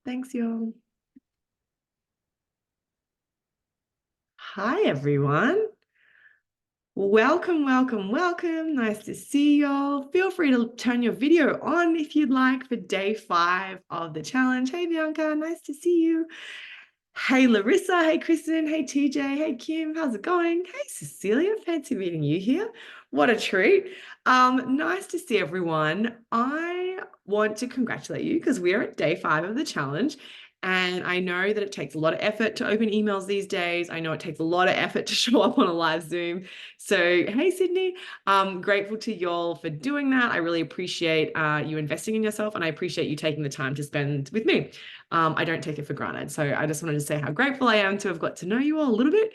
Thanks, y'all. Hi, everyone. Welcome, welcome, welcome. Nice to see y'all. Feel free to turn your video on if you'd like for day 5 of the challenge. Hey, Bianca, nice to see you. Hey, Larissa. Hey, Kristen. Hey, TJ. Hey, Kim. How's it going? Hey, Cecilia. Fancy meeting you here. What a treat. Nice to see everyone. I want to congratulate you because we are at day 5 of the challenge. And I know that it takes a lot of effort to open emails these days. I know it takes a lot of effort to show up on a live Zoom. So, hey, Sydney, grateful to y'all for doing that. I really appreciate you investing in yourself, and I appreciate you taking the time to spend with me. I don't take it for granted. So I just wanted to say how grateful I am to have got to know you all a little bit.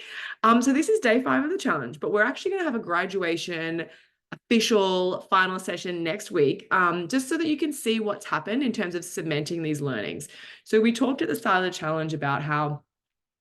So this is day 5 of the challenge, but we're actually going to have a graduation official final session next week, just so that you can see what's happened in terms of cementing these learnings. So we talked at the start of the challenge about how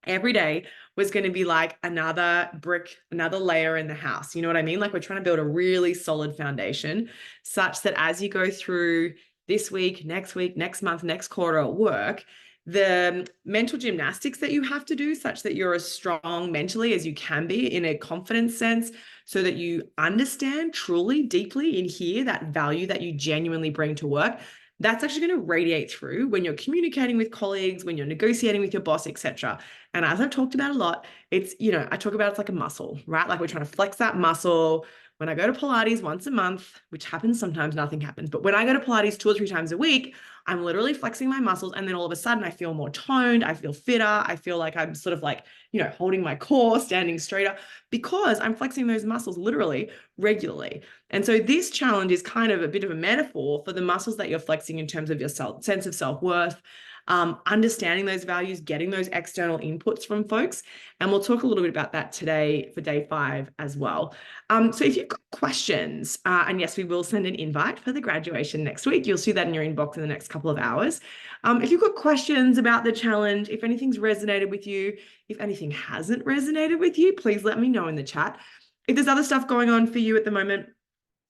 every day was going to be like another brick, another layer in the house. You know what I mean? Like we're trying to build a really solid foundation such that as you go through this week, next month, next quarter at work, the mental gymnastics that you have to do such that you're as strong mentally as you can be in a confidence sense, so that you understand truly, deeply in here that value that you genuinely bring to work. That's actually going to radiate through when you're communicating with colleagues, when you're negotiating with your boss, etc. And as I've talked about a lot, it's, I talk about it's like a muscle, right? Like we're trying to flex that muscle. When I go to Pilates once a month, which happens sometimes, nothing happens. But when I go to Pilates 2 or 3 times a week, I'm literally flexing my muscles. And then all of a sudden I feel more toned. I feel fitter. I feel like I'm sort of like, holding my core, standing straighter, because I'm flexing those muscles literally regularly. And so this challenge is kind of a bit of a metaphor for the muscles that you're flexing in terms of your sense of self-worth, understanding those values, getting those external inputs from folks. And we'll talk a little bit about that today for day 5 as well. So if you've got questions, and yes, we will send an invite for the graduation next week. You'll see that in your inbox in the next couple of hours. If you've got questions about the challenge, if anything's resonated with you, if anything hasn't resonated with you, please let me know in the chat. If there's other stuff going on for you at the moment,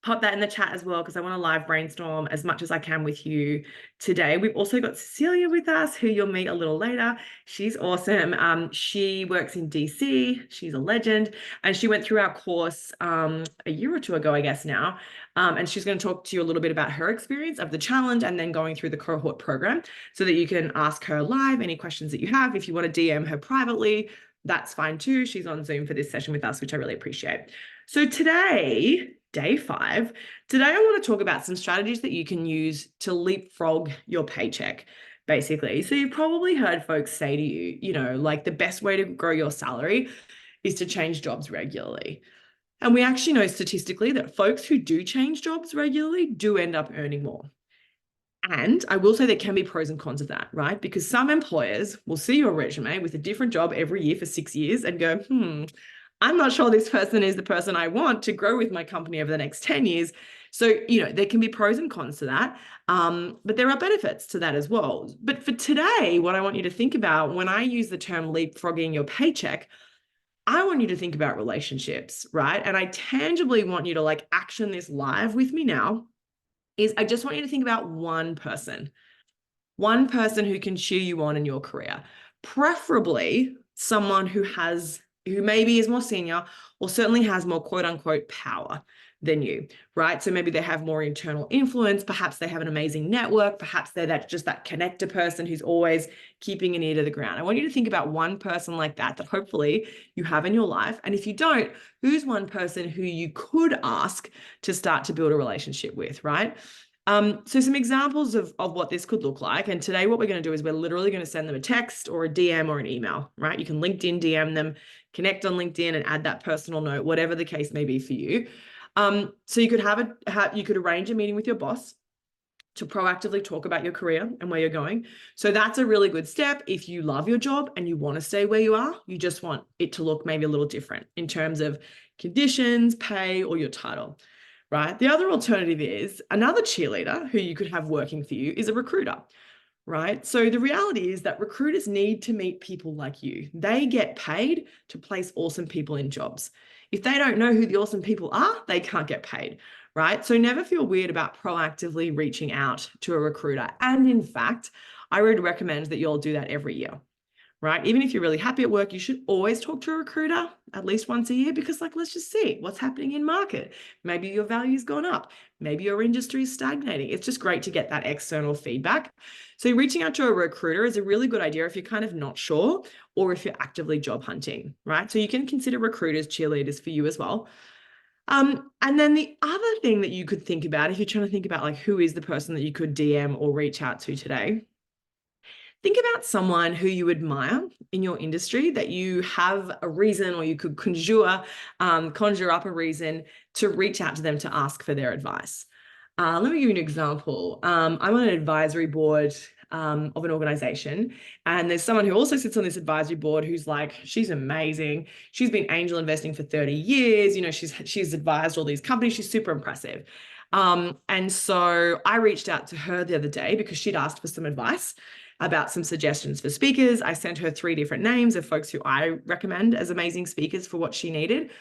pop that in the chat as well, because I want to live brainstorm as much as I can with you today. We've also got Cecilia with us, who you'll meet a little later. She's awesome. She works in DC. She's a legend. And she went through our course a year or 2 ago, I guess now. And she's going to talk to you a little bit about her experience of the challenge and then going through the cohort program, so that you can ask her live any questions that you have. If you want to DM her privately, that's fine too. She's on Zoom for this session with us, which I really appreciate. So today, day 5, today I want to talk about some strategies that you can use to leapfrog your paycheck, basically. So you've probably heard folks say to you, like the best way to grow your salary is to change jobs regularly. And we actually know statistically that folks who do change jobs regularly do end up earning more. And I will say there can be pros and cons of that, right? Because some employers will see your resume with a different job every year for 6 years and go, I'm not sure this person is the person I want to grow with my company over the next 10 years. So, there can be pros and cons to that. But there are benefits to that as well. But for today, what I want you to think about when I use the term leapfrogging your paycheck, I want you to think about relationships, right? And I tangibly want you to action this live with me now. I just want you to think about one person who can cheer you on in your career, preferably someone who maybe is more senior or certainly has more quote unquote power than you, right? So maybe they have more internal influence. Perhaps they have an amazing network. Perhaps they're just that connector person who's always keeping an ear to the ground. I want you to think about one person like that hopefully you have in your life. And if you don't, who's one person who you could ask to start to build a relationship with, right? So some examples of what this could look like. And today what we're going to do is we're literally going to send them a text or a DM or an email, right? You can LinkedIn DM them, connect on LinkedIn and add that personal note, whatever the case may be for you. So you could you could arrange a meeting with your boss to proactively talk about your career and where you're going. So that's a really good step. If you love your job and you want to stay where you are, you just want it to look maybe a little different in terms of conditions, pay, or your title. Right? The other alternative is another cheerleader who you could have working for you is a recruiter, right? So the reality is that recruiters need to meet people like you. They get paid to place awesome people in jobs. If they don't know who the awesome people are, they can't get paid, right? So never feel weird about proactively reaching out to a recruiter. And in fact, I would recommend that you all do that every year, right? Even if you're really happy at work, you should always talk to a recruiter at least once a year, because like, let's just see what's happening in market. Maybe your value's gone up. Maybe your industry is stagnating. It's just great to get that external feedback. So reaching out to a recruiter is a really good idea if you're kind of not sure, or if you're actively job hunting, right? So you can consider recruiters cheerleaders for you as well. And then the other thing that you could think about, if you're trying to think about like, who is the person that you could DM or reach out to today, think about someone who you admire in your industry, that you have a reason, or you could conjure up a reason to reach out to them to ask for their advice. Let me give you an example. I'm on an advisory board of an organization, and there's someone who also sits on this advisory board who's like, she's amazing. She's been angel investing for 30 years. You know, she's advised all these companies. She's super impressive. And so I reached out to her the other day because she'd asked for some advice about some suggestions for speakers. I sent her 3 different names of folks who I recommend as amazing speakers for what she needed.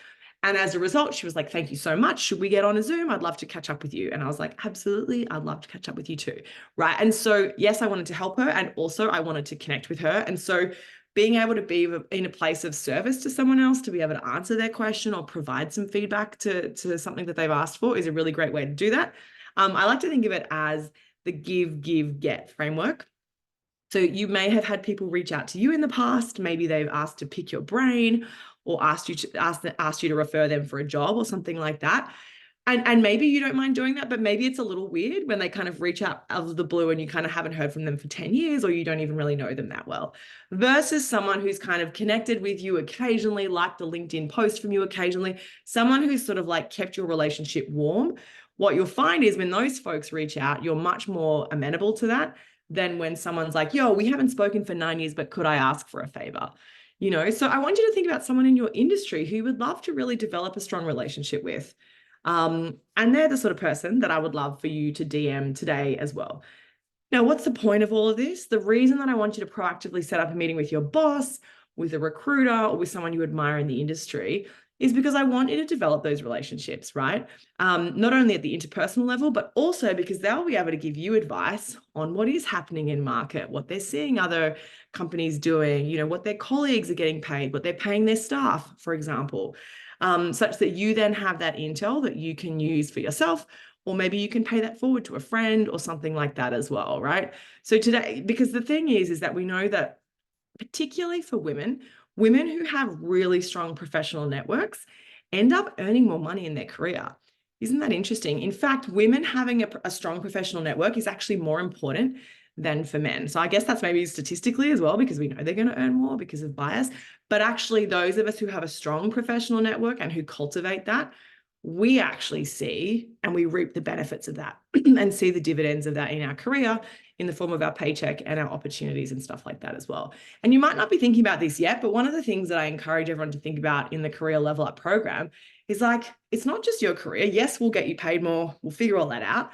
And as a result, she was like, thank you so much. Should we get on a Zoom? I'd love to catch up with you. And I was like, absolutely. I'd love to catch up with you too. Right. And so, yes, I wanted to help her. And also I wanted to connect with her. And so being able to be in a place of service to someone else, to be able to answer their question or provide some feedback to something that they've asked for, is a really great way to do that. I like to think of it as the give, give, get framework. So you may have had people reach out to you in the past. Maybe they've asked to pick your brain, or asked you to refer them for a job or something like that. And maybe you don't mind doing that, but maybe it's a little weird when they kind of reach out out of the blue and you kind of haven't heard from them for 10 years, or you don't even really know them that well, versus someone who's kind of connected with you occasionally, liked a LinkedIn post from you occasionally, someone who's sort of like kept your relationship warm. What you'll find is when those folks reach out, you're much more amenable to that than when someone's like, yo, we haven't spoken for 9 years, but could I ask for a favor? You know, so I want you to think about someone in your industry who you would love to really develop a strong relationship with. And they're the sort of person that I would love for you to DM today as well. Now, what's the point of all of this? The reason that I want you to proactively set up a meeting with your boss, with a recruiter, or with someone you admire in the industry is because I want you to develop those relationships, right? Not only at the interpersonal level, but also because they'll be able to give you advice on what is happening in market, what they're seeing other companies doing, you know, what their colleagues are getting paid, what they're paying their staff, for example, such that you then have that intel that you can use for yourself, or maybe you can pay that forward to a friend or something like that as well, right? So today, because the thing is that we know that particularly for women who have really strong professional networks end up earning more money in their career. Isn't that interesting? In fact, women having a strong professional network is actually more important than for men. So I guess that's maybe statistically as well, because we know they're going to earn more because of bias. But actually, those of us who have a strong professional network and who cultivate that, we actually see and we reap the benefits of that and see the dividends of that in our career in the form of our paycheck and our opportunities and stuff like that as well. And you might not be thinking about this yet, but one of the things that I encourage everyone to think about in the Career Level Up program is like, it's not just your career. Yes, we'll get you paid more. We'll figure all that out.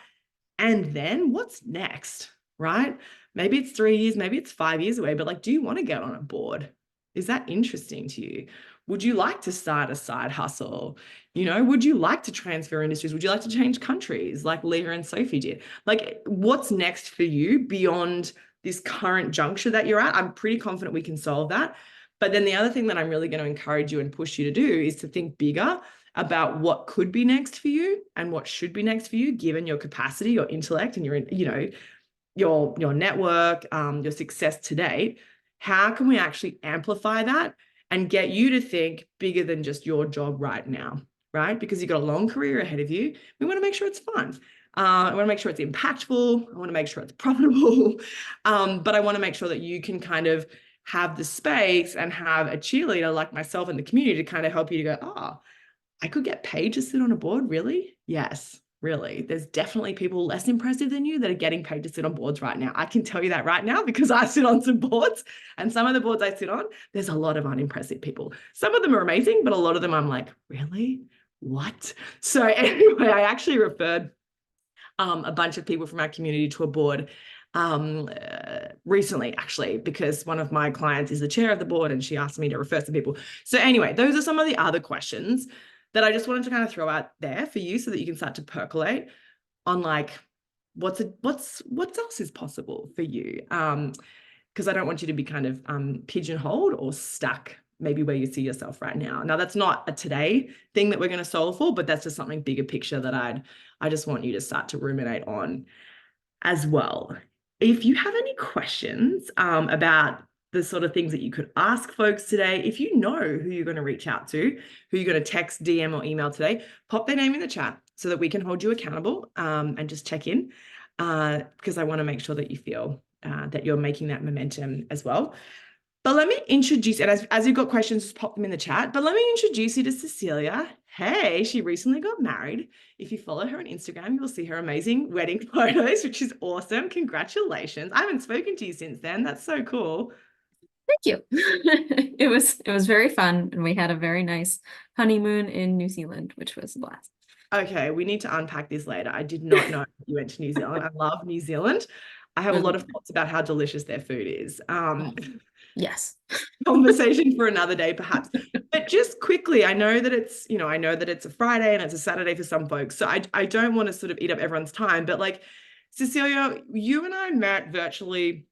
And then what's next, right? Maybe it's 3 years, maybe it's 5 years away, but like, do you want to get on a board? Is that interesting to you? Would you like to start a side hustle? You know, would you like to transfer industries? Would you like to change countries like Leah and Sophie did? Like, what's next for you beyond this current juncture that you're at? I'm pretty confident we can solve that. But then the other thing that I'm really going to encourage you and push you to do is to think bigger about what could be next for you and what should be next for you, given your capacity, your intellect, and your network, your success to date. How can we actually amplify that and get you to think bigger than just your job right now, right? Because you've got a long career ahead of you. We want to make sure it's fun. I want to make sure it's impactful. I want to make sure it's profitable. But I want to make sure that you can kind of have the space and have a cheerleader like myself in the community to kind of help you to go, oh, I could get paid to sit on a board, really? Yes, really. There's definitely people less impressive than you that are getting paid to sit on boards right now. I can tell you that right now because I sit on some boards, and some of the boards I sit on, there's a lot of unimpressive people. Some of them are amazing, but a lot of them I'm like, really? What? So anyway, I actually referred a bunch of people from our community to a board recently, actually, because one of my clients is the chair of the board and she asked me to refer some people. So anyway, those are some of the other questions that I just wanted to kind of throw out there for you so that you can start to percolate on, like, what else is possible for you? Because I don't want you to be kind of pigeonholed or stuck maybe where you see yourself right now. Now, that's not a today thing that we're going to solve for, but that's just something bigger picture that I just want you to start to ruminate on as well. If you have any questions about the sort of things that you could ask folks today, if you know who you're going to reach out to, who you're going to text, DM, or email today, pop their name in the chat so that we can hold you accountable and just check in because I want to make sure that you feel that you're making that momentum as well. But let me introduce, and as you've got questions, just pop them in the chat. But let me introduce you to Cecilia. Hey, she recently got married. If you follow her on Instagram, you'll see her amazing wedding photos, which is awesome. Congratulations. I haven't spoken to you since then. That's so cool. Thank you. It was very fun, and we had a very nice honeymoon in New Zealand, which was a blast. Okay, we need to unpack this later. I did not know you went to New Zealand. I love New Zealand. I have a lot of thoughts about how delicious their food is. Yes. Conversation for another day, perhaps. But just quickly, I know that it's a Friday and it's a Saturday for some folks. So I don't want to sort of eat up everyone's time. But like, Cecilia, you and I met virtually.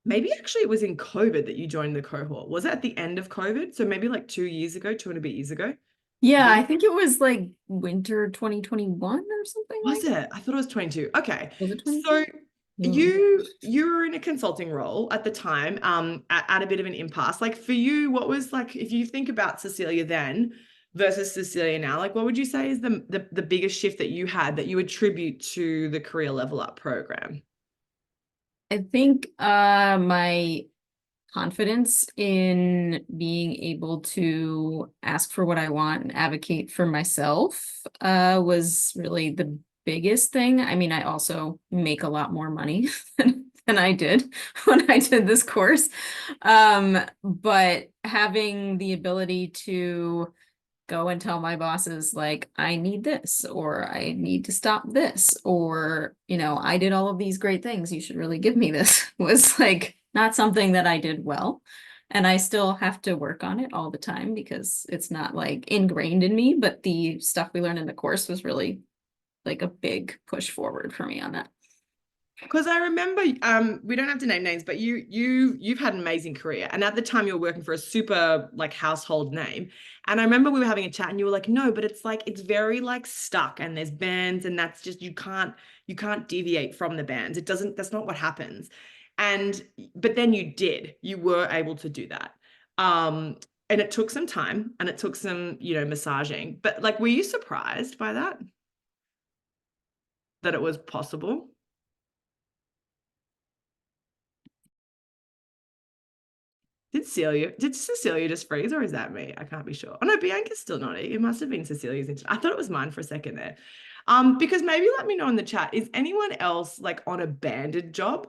Maybe actually it was in COVID that you joined the cohort. Was it at the end of COVID? So maybe like 2 and a bit years ago. Yeah, I think it was like winter 2021 or something like Was it? I thought it was 22. Okay. Was it 22? So you were in a consulting role at the time, at a bit of an impasse. Like for you, what was like, if you think about Cecilia then versus Cecilia now, like what would you say is the biggest shift that you had that you attribute to the Career Level Up program? I think my confidence in being able to ask for what I want and advocate for myself was really the biggest thing. I mean, I also make a lot more money than I did when I did this course. But having the ability to go and tell my bosses, like, I need this, or I need to stop this, or, I did all of these great things, you should really give me this, was like not something that I did well. And I still have to work on it all the time because it's not like ingrained in me, but the stuff we learned in the course was really like a big push forward for me on that. Because I remember, we don't have to name names, but you've had an amazing career, and at the time you were working for a super like household name. And I remember we were having a chat, and you were like, "No, but it's like it's very like stuck, and there's bands, and that's just you can't deviate from the bands. It doesn't. That's not what happens." And but then you were able to do that. And it took some time, and it took some massaging. But like, were you surprised by that it was possible? Did Cecilia just freeze, or is that me? I can't be sure. Oh no, Bianca's still nodding. It must have been Cecilia's. I thought it was mine for a second there. Because maybe let me know in the chat, is anyone else like on a banded job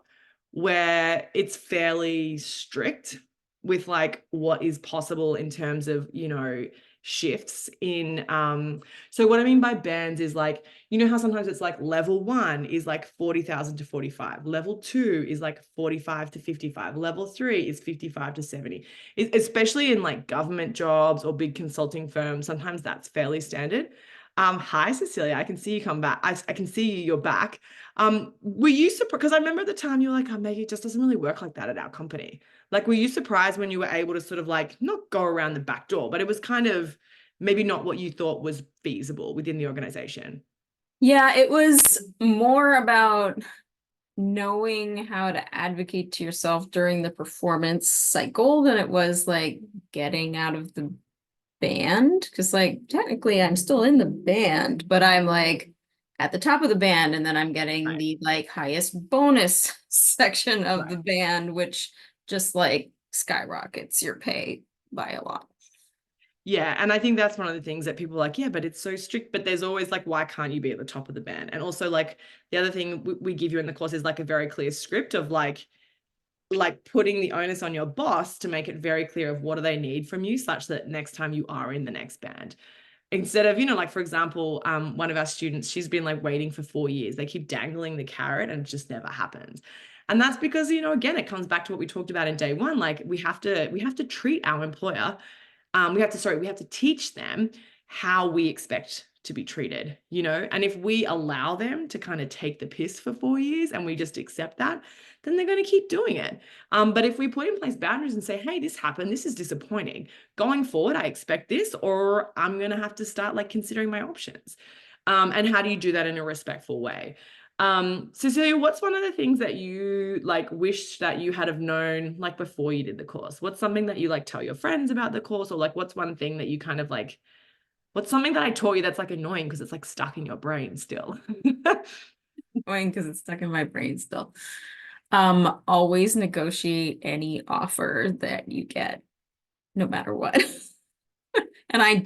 where it's fairly strict with like what is possible in terms of, shifts in so what I mean by bands is like, how sometimes it's like level 1 is like 40,000 to 45, level 2 is like 45 to 55, level 3 is 55 to 70. Especially in like government jobs or big consulting firms, sometimes that's fairly standard. Hi Cecilia, I can see you come back. I can see you're back. Were you surprised? Because I remember at the time you were like, "Oh, Maggie, it just doesn't really work like that at our company." Like, were you surprised when you were able to sort of like not go around the back door, but it was kind of maybe not what you thought was feasible within the organization? Yeah, it was more about knowing how to advocate to yourself during the performance cycle than it was like getting out of the band. Because like technically I'm still in the band, but I'm like at the top of the band, and then I'm getting Right. the like highest bonus section of Right. the band, which just like skyrockets your pay by a lot. Yeah, and I think that's one of the things that people are like, yeah, but it's so strict. But there's always like, why can't you be at the top of the band? And also like the other thing we give you in the course is like a very clear script of like putting the onus on your boss to make it very clear of what do they need from you, such that next time you are in the next band, instead of, like, for example, one of our students, she's been like waiting for 4 years. They keep dangling the carrot and it just never happens. And that's because, again, it comes back to what we talked about in day one. Like we have to treat our employer. We have to teach them how we expect to be treated, you know? And if we allow them to kind of take the piss for 4 years and we just accept that, then they're going to keep doing it. But if we put in place boundaries and say, hey, this happened, this is disappointing. Going forward, I expect this, or I'm going to have to start like considering my options. And how do you do that in a respectful way? Cecilia, what's one of the things that you like wish that you had have known like before you did the course? What's something that you like tell your friends about the course, or like what's one thing that you kind of like, what's something that I taught you that's like annoying because it's like stuck in your brain still? Annoying because it's stuck in my brain still. Always negotiate any offer that you get, no matter what. And I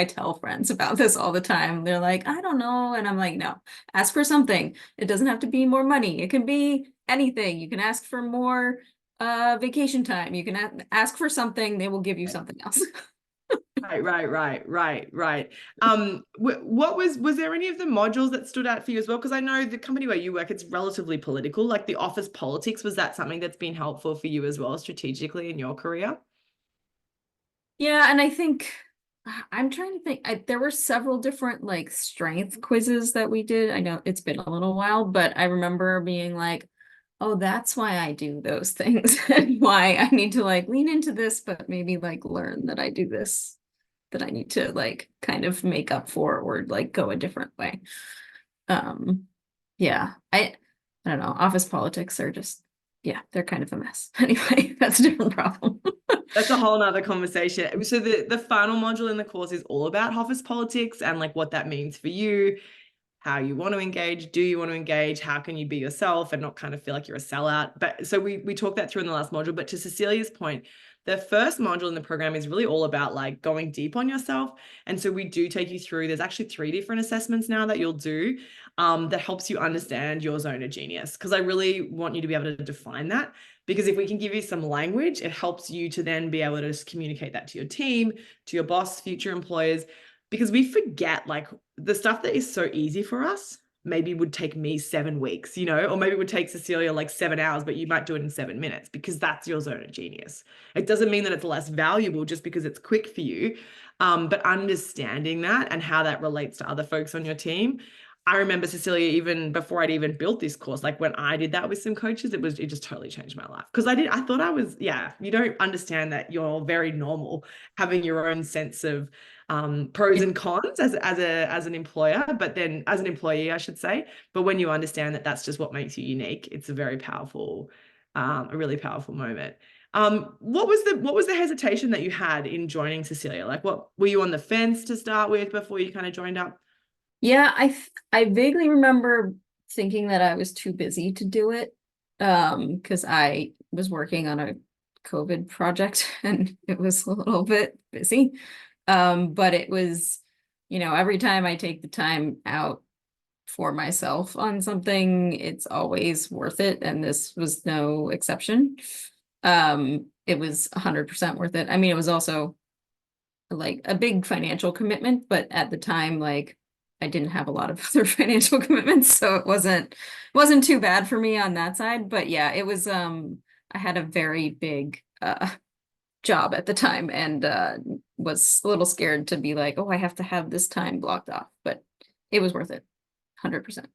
tell friends about this all the time. They're like, I don't know. And I'm like, no, ask for something. It doesn't have to be more money. It can be anything. You can ask for more vacation time. You can ask for something. They will give you something else. Right. What was there any of the modules that stood out for you as well? Because I know the company where you work, it's relatively political, like the office politics. Was that something that's been helpful for you as well strategically in your career? Yeah, and I think I'm trying to think. There were several different like strength quizzes that we did. I know it's been a little while, but I remember being like, oh, that's why I do those things and why I need to like lean into this, but maybe like learn that I do this, that I need to like kind of make up for or like go a different way. Um, yeah, I don't know. Office politics are just, yeah, they're kind of a mess. Anyway, that's a different problem. That's a whole nother conversation. So the final module in the course is all about office politics and like what that means for you, how you want to engage, do you want to engage, how can you be yourself and not kind of feel like you're a sellout. But so we talked that through in the last module. But to Cecilia's point, the first module in the program is really all about like going deep on yourself. And so we do take you through, there's actually 3 different assessments now that you'll do that helps you understand your zone of genius. Because I really want you to be able to define that. Because if we can give you some language, it helps you to then be able to just communicate that to your team, to your boss, future employers, because we forget like the stuff that is so easy for us maybe would take me 7 weeks, you know, or maybe it would take Cecilia like 7 hours, but you might do it in 7 minutes because that's your zone of genius. It doesn't mean that it's less valuable just because it's quick for you. But understanding that and how that relates to other folks on your team. I remember Cecilia, even before I'd even built this course, like when I did that with some coaches, it just totally changed my life. Because I thought I was, yeah, you don't understand that you're very normal having your own sense of pros and cons as an employer, but then as an employee, I should say. But when you understand that that's just what makes you unique, it's a very powerful, a really powerful moment. What was the hesitation that you had in joining Cecilia? Like, what were you on the fence to start with before you kind of joined up? Yeah, I vaguely remember thinking that I was too busy to do it. Because I was working on a COVID project and it was a little bit busy. But it was, every time I take the time out for myself on something, it's always worth it. And this was no exception. It was 100% worth it. I mean, it was also like a big financial commitment, but at the time, like I didn't have a lot of other financial commitments, so it wasn't too bad for me on that side. But yeah, it was I had a very big job at the time and was a little scared to be like, oh, I have to have this time blocked off, but it was worth it, 100%.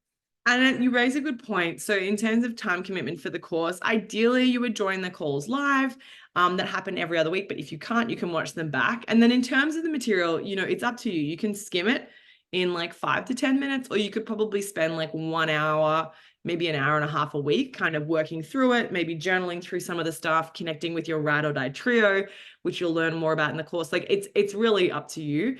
And you raise a good point. So in terms of time commitment for the course, ideally you would join the calls live that happen every other week. But if you can't, you can watch them back. And then in terms of the material, it's up to you. You can skim it in like 5 to 10 minutes, or you could probably spend like 1 hour, maybe an hour and a half a week, kind of working through it, maybe journaling through some of the stuff, connecting with your ride or die trio, which you'll learn more about in the course. Like it's really up to you.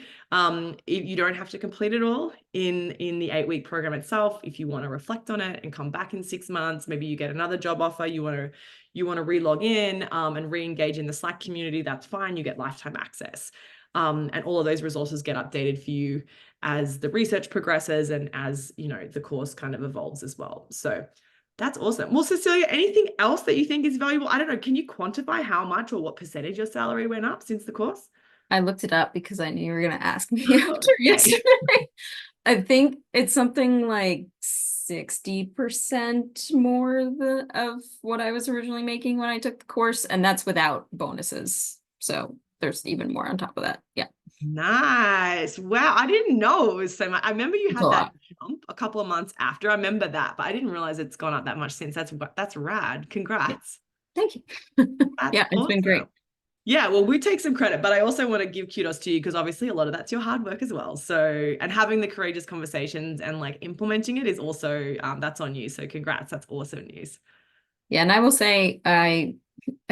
You don't have to complete it all in the 8-week program itself. If you want to reflect on it and come back in 6 months, maybe you get another job offer, you want to re-log in and re-engage in the Slack community, that's fine. You get lifetime access. And all of those resources get updated for you as the research progresses and as the course kind of evolves as well. So that's awesome. Well, Cecilia, anything else that you think is valuable? I don't know. Can you quantify how much or what percentage your salary went up since the course? I looked it up because I knew you were going to ask me Oh, after okay. yesterday. I think it's something like 60% more of what I was originally making when I took the course, and that's without bonuses. So there's even more on top of that. Yeah. Nice. Wow. I didn't know it was so much. I remember you It's a had that lot. jump a couple of months after. I remember that, but I didn't realize it's gone up that much since. That's rad. Yeah. Congrats. Thank you. That's Yeah, it's been awesome. great. Yeah, well, we take some credit, but I also want to give kudos to you because obviously a lot of that's your hard work as well. So, and having the courageous conversations and like implementing it is also that's on you. So, congrats. That's awesome news. Yeah, and I will say I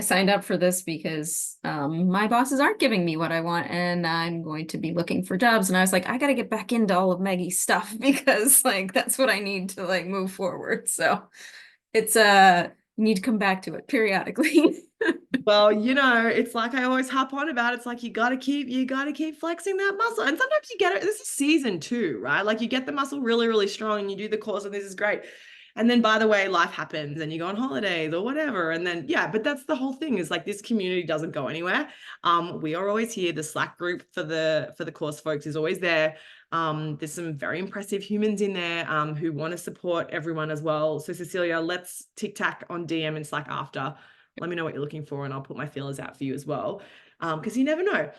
signed up for this because my bosses aren't giving me what I want, and I'm going to be looking for jobs. And I was like, I got to get back into all of Maggie's stuff because like that's what I need to like move forward. So it's you need to come back to it periodically. Well, it's like I always harp on about. It's like you gotta keep flexing that muscle. And sometimes you get it. This is season 2, right? Like you get the muscle really, really strong and you do the course and this is great. And then by the way, life happens and you go on holidays or whatever. And then yeah, but that's the whole thing is like this community doesn't go anywhere. We are always here. The Slack group for the course folks is always there. There's some very impressive humans in there who want to support everyone as well. So Cecilia, let's tic tac on DM and Slack after. Let me know what you're looking for and I'll put my feelers out for you as well. Because you never know.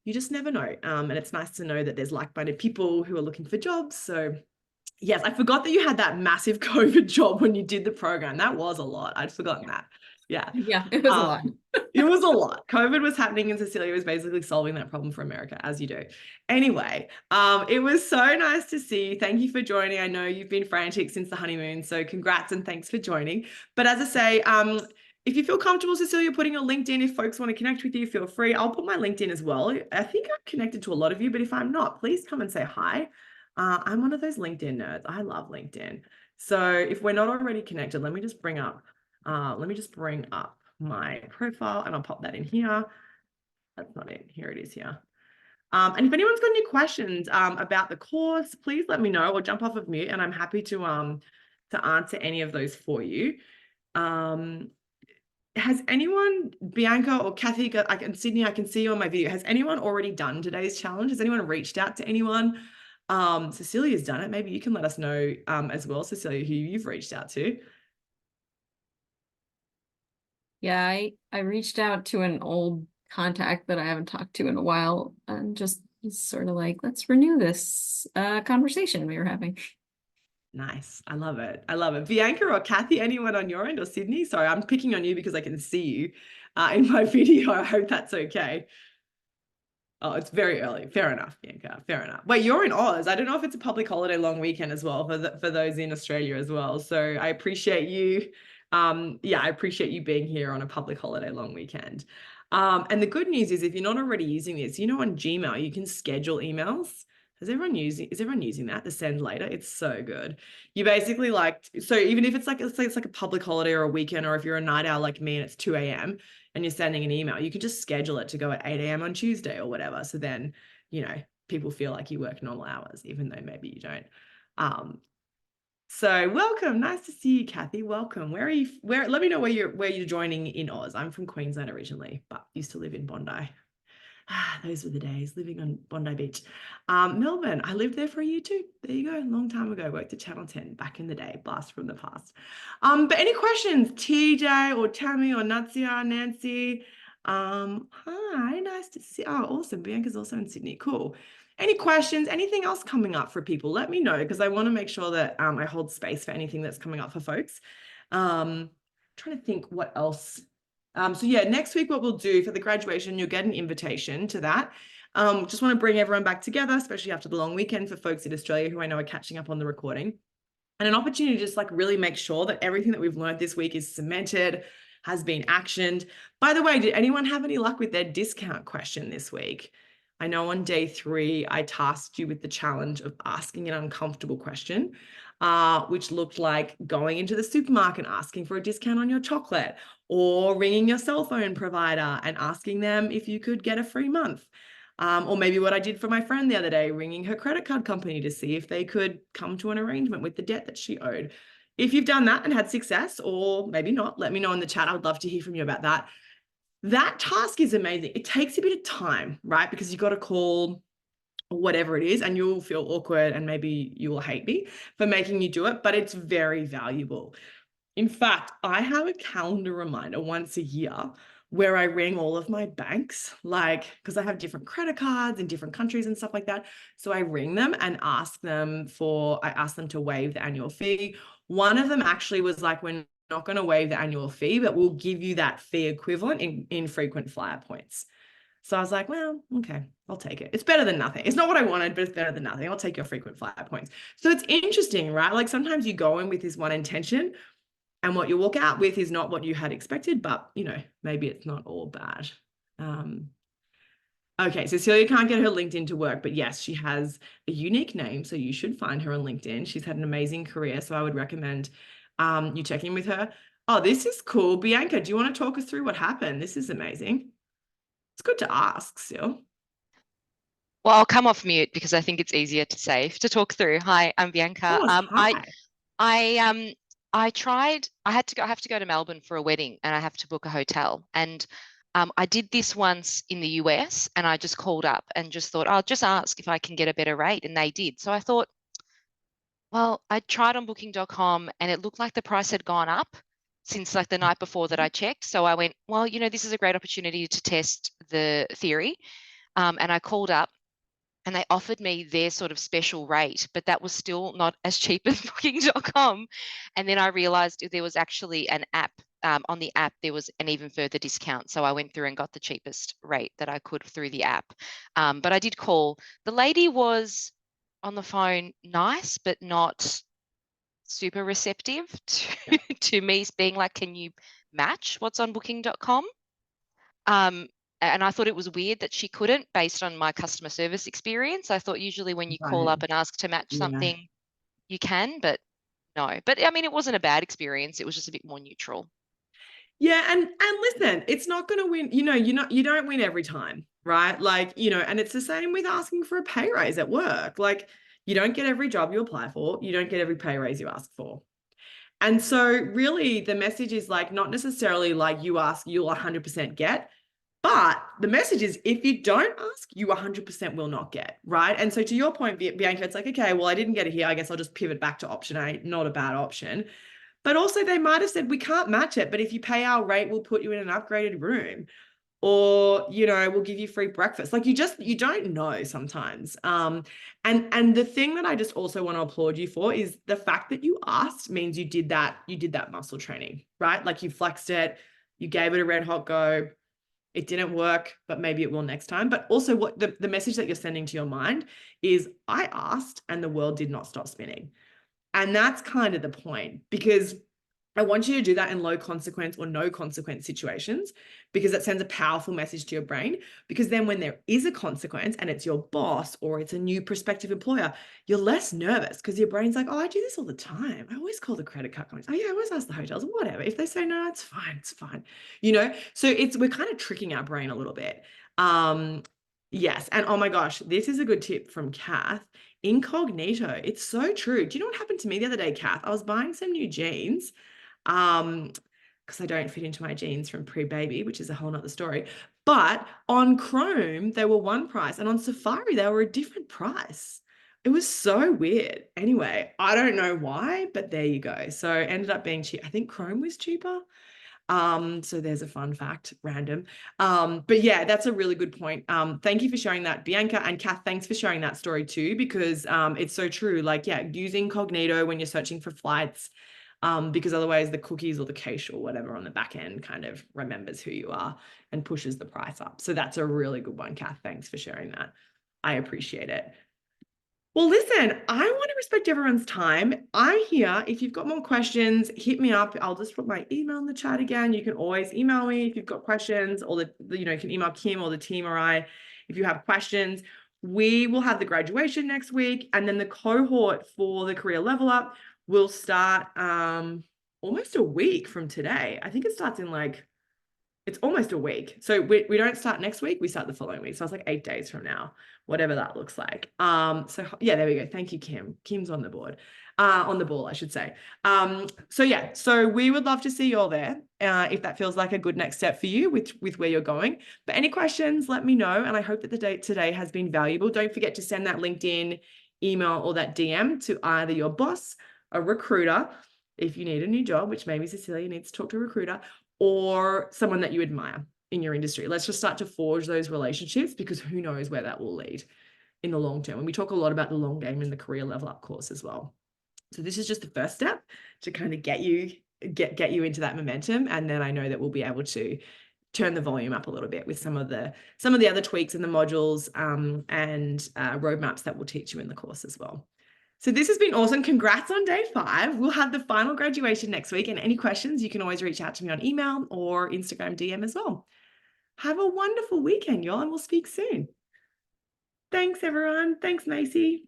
You just never know. And it's nice to know that there's like-minded people who are looking for jobs. So yes, I forgot that you had that massive COVID job when you did the program. That was a lot. I'd forgotten that. Yeah. Yeah, it was a lot. It was a lot. COVID was happening and Cecilia was basically solving that problem for America, as you do. Anyway, it was so nice to see you. Thank you for joining. I know you've been frantic since the honeymoon, so congrats and thanks for joining. But as I say, if you feel comfortable, Cecilia, putting your LinkedIn, if folks want to connect with you, feel free. I'll put my LinkedIn as well. I think I'm connected to a lot of you, but if I'm not, please come and say hi. I'm one of those LinkedIn nerds. I love LinkedIn. So if we're not already connected, let me just bring up my profile and I'll pop that in here. That's not it. Here it is here. And if anyone's got any questions about the course, please let me know or jump off of mute and I'm happy to answer any of those for you. Has anyone, Bianca or Kathy, Sydney, I can see you on my video. Has anyone already done today's challenge? Has anyone reached out to anyone? Cecilia's done it. Maybe you can let us know as well, Cecilia, who you've reached out to. Yeah, I reached out to an old contact that I haven't talked to in a while and just sort of like, let's renew this conversation we were having. Nice. I love it. I love it. Bianca or Kathy, anyone on your end or Sydney? Sorry, I'm picking on you because I can see you in my video. I hope that's okay. Oh, it's very early. Fair enough, Bianca. Fair enough. Wait, you're in Oz. I don't know if it's a public holiday long weekend as well for those in Australia as well. So I appreciate you. Yeah, I appreciate you being here on a public holiday long weekend. And the good news is if you're not already using this, on Gmail, you can schedule emails. Is everyone using that to send later? It's so good. You basically so even if it's like a public holiday or a weekend, or if you're a night owl like me and it's 2 a.m. and you're sending an email, you can just schedule it to go at 8 a.m. on Tuesday or whatever. So then, people feel like you work normal hours, even though maybe you don't. So welcome. Nice to see you, Kathy. Welcome. Let me know where you're joining in Oz. I'm from Queensland originally, but used to live in Bondi. Those were the days living on Bondi Beach. Melbourne, I lived there for a year too. There you go. A long time ago. Worked at Channel 10 back in the day. Blast from the past. But any questions? TJ or Tammy or Natsia, Nancy? Hi, nice to see. Oh, awesome. Bianca's also in Sydney. Cool. Any questions? Anything else coming up for people? Let me know because I want to make sure that I hold space for anything that's coming up for folks. Trying to think what else. So yeah, next week, what we'll do for the graduation, you'll get an invitation to that. Just want to bring everyone back together, especially after the long weekend for folks in Australia who I know are catching up on the recording. And an opportunity to just like really make sure that everything that we've learned this week is cemented, has been actioned. By the way, did anyone have any luck with their discount question this week? I know on day 3, I tasked you with the challenge of asking an uncomfortable question, which looked like going into the supermarket and asking for a discount on your chocolate, or ringing your cell phone provider and asking them if you could get a free month. Or maybe what I did for my friend the other day, ringing her credit card company to see if they could come to an arrangement with the debt that she owed. If you've done that and had success, or maybe not, let me know in the chat. I would love to hear from you about that. That task is amazing. It takes a bit of time, right? Because you've got to call whatever it is and you'll feel awkward and maybe you will hate me for making you do it, but it's very valuable. In fact, I have a calendar reminder once a year where I ring all of my banks, like, because I have different credit cards in different countries and stuff like that. So I ring them and ask them to waive the annual fee. One of them actually was like, we're not going to waive the annual fee, but we'll give you that fee equivalent in frequent flyer points. So I was like, well, okay, I'll take it. It's better than nothing. It's not what I wanted, but it's better than nothing. I'll take your frequent flyer points. So it's interesting, right? Like sometimes you go in with this one intention and what you walk out with is not what you had expected, but maybe it's not all bad. Okay, so Celia can't get her LinkedIn to work, but yes, she has a unique name, so you should find her on LinkedIn. She's had an amazing career, so I would recommend you checking with her. Oh, this is cool. Bianca, do you want to talk us through what happened? This is amazing. It's good to ask still. Well, I'll come off mute because I think it's easier to talk through. Hi, I'm Bianca. Hi. I tried. I have to go to Melbourne for a wedding, and I have to book a hotel. And I did this once in the US, and I just called up and just thought, I'll just ask if I can get a better rate, and they did. So I thought, well, I tried on Booking.com, and it looked like the price had gone up since like the night before that I checked. So I went, well, this is a great opportunity to test the theory. And I called up, and they offered me their sort of special rate, but that was still not as cheap as Booking.com. And then I realized there was actually an app. On the app, there was an even further discount. So I went through and got the cheapest rate that I could through the app. But I did call. The lady was on the phone nice, but not super receptive to me being like, can you match what's on Booking.com? And I thought it was weird that she couldn't based on my customer service experience. I thought usually when you call up and ask to match something, you can, but no. But I mean, it wasn't a bad experience. It was just a bit more neutral. Yeah, and listen, it's not going to win. You don't win every time, right? Like, and it's the same with asking for a pay raise at work. Like, you don't get every job you apply for. You don't get every pay raise you ask for. And so really the message is like, not necessarily like you ask, you'll 100% get. But the message is if you don't ask, you 100% will not get, right? And so to your point, Bianca, it's like, okay, well, I didn't get it here. I guess I'll just pivot back to option A. Not a bad option. But also they might have said, we can't match it, but if you pay our rate, we'll put you in an upgraded room. Or, we'll give you free breakfast. Like you don't know sometimes. And the thing that I just also want to applaud you for is the fact that you asked means you did that muscle training, right? Like you flexed it, you gave it a red hot go. It didn't work, but maybe it will next time. But also what the message that you're sending to your mind is I asked and the world did not stop spinning. And that's kind of the point, because I want you to do that in low consequence or no consequence situations, because that sends a powerful message to your brain. Because then when there is a consequence and it's your boss or it's a new prospective employer, you're less nervous because your brain's like, oh, I do this all the time. I always call the credit card companies. Oh yeah, I always ask the hotels, whatever. If they say no, it's fine. It's fine. So we're kind of tricking our brain a little bit. Yes. And oh my gosh, this is a good tip from Kath. Incognito. It's so true. Do you know what happened to me the other day, Kath? I was buying some new jeans because I don't fit into my jeans from pre-baby, which is a whole nother story. But on Chrome, they were one price, and on Safari, they were a different price. It was so weird. Anyway, I don't know why, but there you go. So it ended up being cheap. I think Chrome was cheaper. So there's a fun fact, random. But yeah, that's a really good point. Thank you for sharing that, Bianca, and Kath, thanks for sharing that story too, because it's so true. Like, yeah, use incognito when you're searching for flights, because otherwise the cookies or the cache or whatever on the back end kind of remembers who you are and pushes the price up. So that's a really good one, Kath. Thanks for sharing that. I appreciate it. Well, listen, I want to respect everyone's time. I'm here. If you've got more questions, hit me up. I'll just put my email in the chat again. You can always email me if you've got questions, or you can email Kim or the team or I if you have questions. We will have the graduation next week, and then the cohort for the career level up will start almost a week from today. I think it starts in it's almost a week. So we don't start next week, we start the following week. So it's like 8 days from now, whatever that looks like. So yeah, there we go. Thank you, Kim. Kim's on the board, on the ball, I should say. So yeah, so we would love to see you all there, if that feels like a good next step for you with where you're going. But any questions, let me know. And I hope that the date today has been valuable. Don't forget to send that LinkedIn email or that DM to either your boss, a recruiter, if you need a new job, which maybe Cecilia needs to talk to a recruiter, or someone that you admire in your industry. Let's just start to forge those relationships, because who knows where that will lead in the long term. And we talk a lot about the long game in the career level up course as well. So this is just the first step to kind of get you into that momentum. And then I know that we'll be able to turn the volume up a little bit with some of the other tweaks in the modules and roadmaps that we'll teach you in the course as well. So this has been awesome. Congrats on day 5. We'll have the final graduation next week. And any questions, you can always reach out to me on email or Instagram DM as well. Have a wonderful weekend, y'all, and we'll speak soon. Thanks, everyone. Thanks, Macy.